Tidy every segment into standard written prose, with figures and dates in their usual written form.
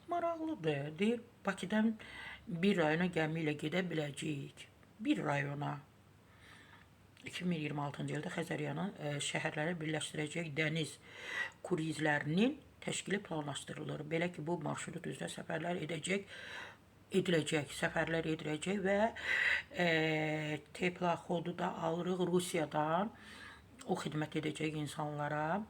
Maraqlıdır. Deyir, Bakıdan bir rayona gəmi ilə gedə biləcəyik. Bir rayona. 2026-cı ildə Xəzəryanın şəhərləri birləşdirəcək dəniz kruizlərinin təşkili planlaşdırılır. Belə ki, bu marşrut üzrə səfərlər ediləcək və teplaxodu da alırıq Rusiyadan. O xidmət edəcək insanlara.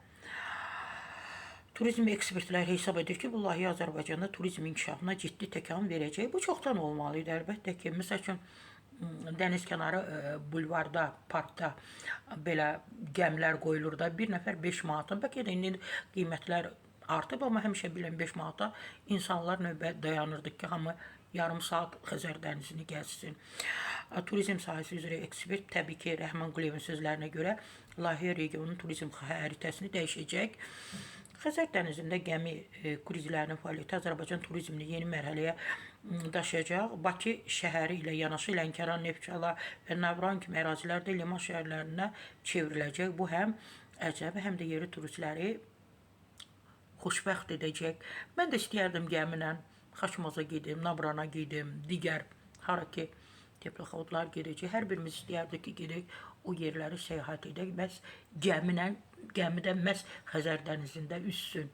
Turizm ekspertləri hesab edir ki, bu layihə Azərbaycanda turizm inkişafına ciddi təkan verəcək. Bu çoxdan olmalı idi, əlbəttə ki. Məsəl üçün, dəniz kənarı bulvarda, parkda belə gəmilər qoyulur da, bir nəfər 5 manata, bəlkə də indi qiymətlər artıb, amma həmişə bilən 5 manata insanlar növbə dayanırdıq ki, hamı yarım saat Xəzər dənizini gəzsin. Turizm sahəsi üzrə ekspert təbii ki, Rəhman Quliyevin sözlərinə görə layihə regionun turizm xəritəsini dəyişəcək. Xəzər dənizində gəmi kruzlərinin fəaliyyəti Azərbaycan turizmini yeni mərhələyə daşıyacaq. Bakı şəhəri ilə yanaşı Lənkəran, Neftçala və Navran kimi ərazilər də liman şəhərlərinə çevriləcək. Bu həm əcnəbi, həm də yerli turistləri xoşbəxt edəcək. Mən də istəyərdim gəminlə Xaçmaza gedim, Navrana gedim, digər hara ki teplaxodlar gedəcək. Hər birimiz istəyərdik ki, gedək o yerləri səyahət edək. Bəs gəmidən məhz Xəzər dənizində üzsün.